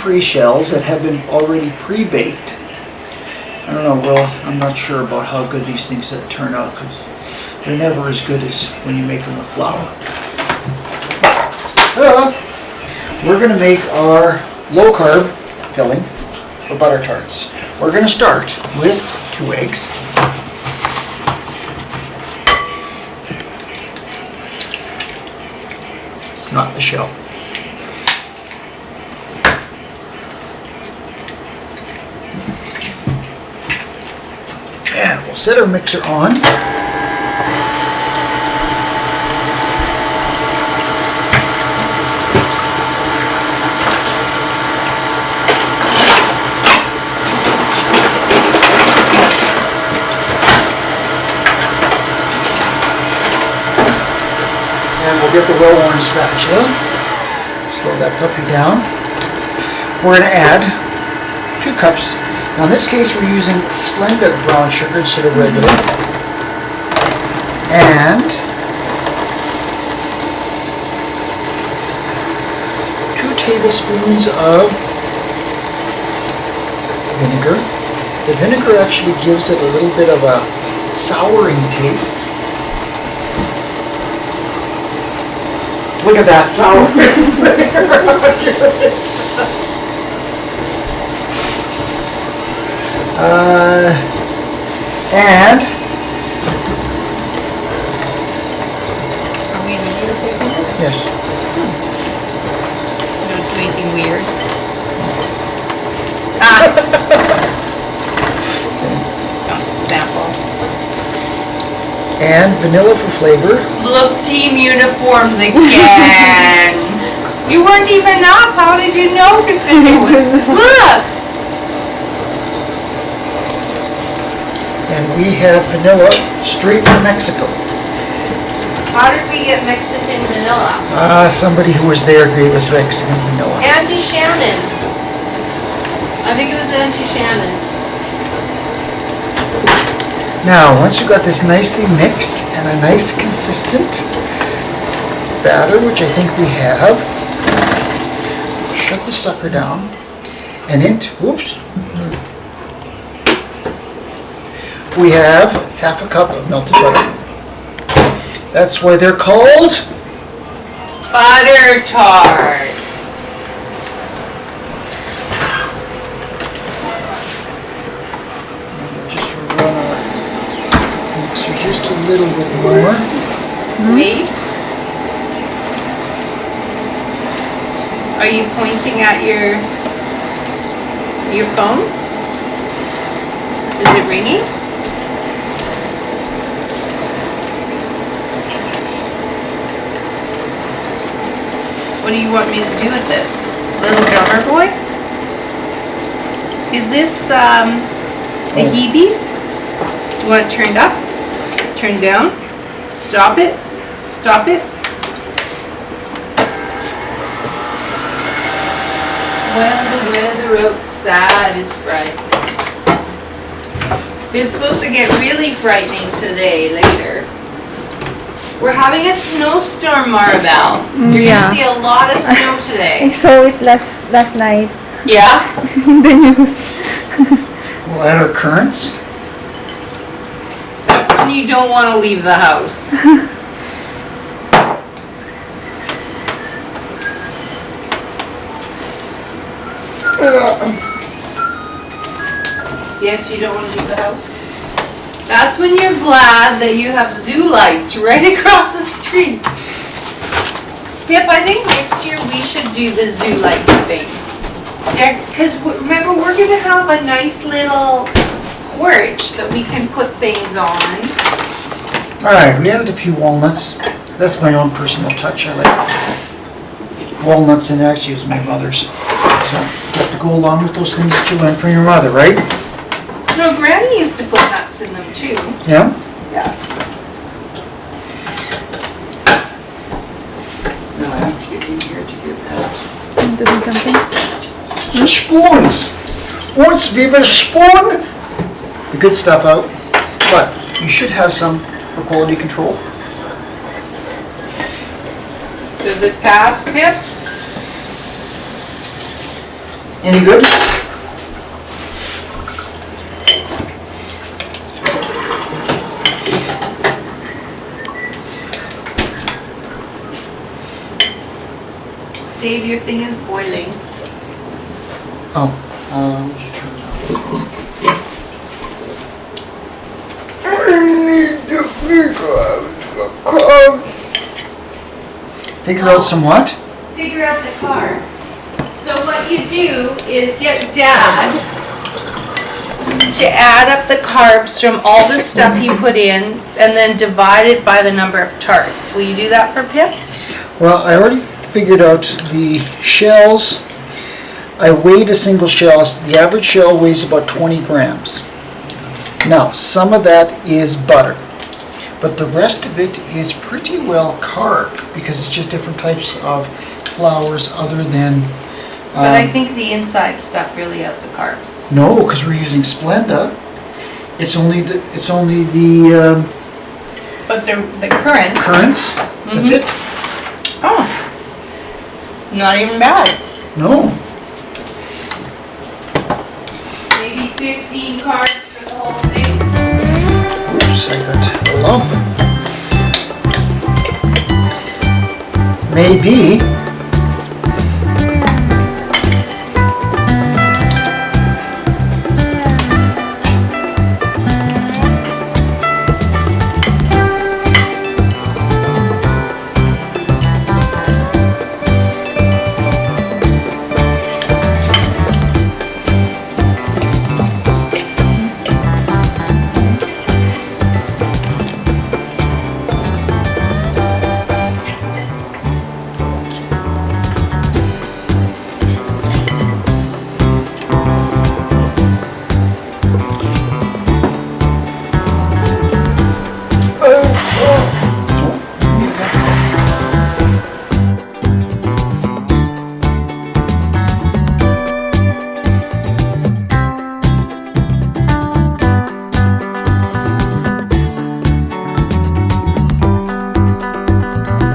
gluten-free shells that have been already pre-baked. I don't know, well, I'm not sure about how good these things that turn out because they're never as good as when you make them with flour. We're going to make our low-carb filling for butter tarts. We're going to start with 2 eggs. Not the shell. And we'll set our mixer on. And we'll get the well-worn spatula. Slow that puppy down. We're going to add 2 cups. Now in this case we're using Splendid brown sugar instead of regular. And 2 tablespoons of vinegar. The vinegar actually gives it a little bit of a souring taste. Look at that sour and are we videotaping this? yes. So don't do anything weird. Don't sample. And vanilla for flavor. Look, team uniforms again. You weren't even up. How did you know? Look. And we have vanilla straight from Mexico. How did we get Mexican vanilla? Somebody who was there gave us Mexican vanilla. Auntie Shannon. I think it was Auntie Shannon. Now, once you've got this nicely mixed and a nice consistent batter, which I think we have, shut the sucker down and whoops, we have half a cup of melted butter. That's why they're called butter tarts. Just run our mixer just a little bit more. Wait. Are you pointing at your phone? Is it ringing? What do you want me to do with this? Little drummer boy? Is this the heebies? Do you want it turned up? Turned down? Stop it? Stop it? Well, the weather outside is frightening. It's supposed to get really frightening today, later. We're having a snowstorm, Maribel. You're gonna see a lot of snow today. I saw it last night Yeah? in the news. We'll add our currants. That's when you don't want to leave the house. Yes, you don't want to leave the house. That's when you're glad that you have zoo lights right across the street. Pip, I think next year we should do the zoo lights thing. Because remember, we're going to have a nice little porch that we can put things on. Alright, we added a few walnuts. That's my own personal touch. I like walnuts, and actually it was my mother's. So you have to go along with those things that you learned from your mother, right? No, Granny used to put nuts in them too. Yeah? Yeah. Now I have to get in here to get that. I'm doing something. The spoons! Ons weer spoon! The good stuff out. But you should have some for quality control. Does it pass, Pip? Any good? Dave, your thing is boiling. Oh, just turn it on. Figure out some what? Figure out the carbs. So what you do is get Dad to add up the carbs from all the stuff he put in and then divide it by the number of tarts. Will you do that for Pip? Well, I already figured out the shells. I weighed a single shell. The average shell weighs about 20 grams. Now, some of that is butter, but the rest of it is pretty well carb because it's just different types of flours other than... But I think the inside stuff really has the carbs. No, because we're using Splenda. It's only the But the currants. currants. That's it. Oh, not even bad. No. Maybe 15 carbs for the whole thing. Oops, I got a lump. Maybe.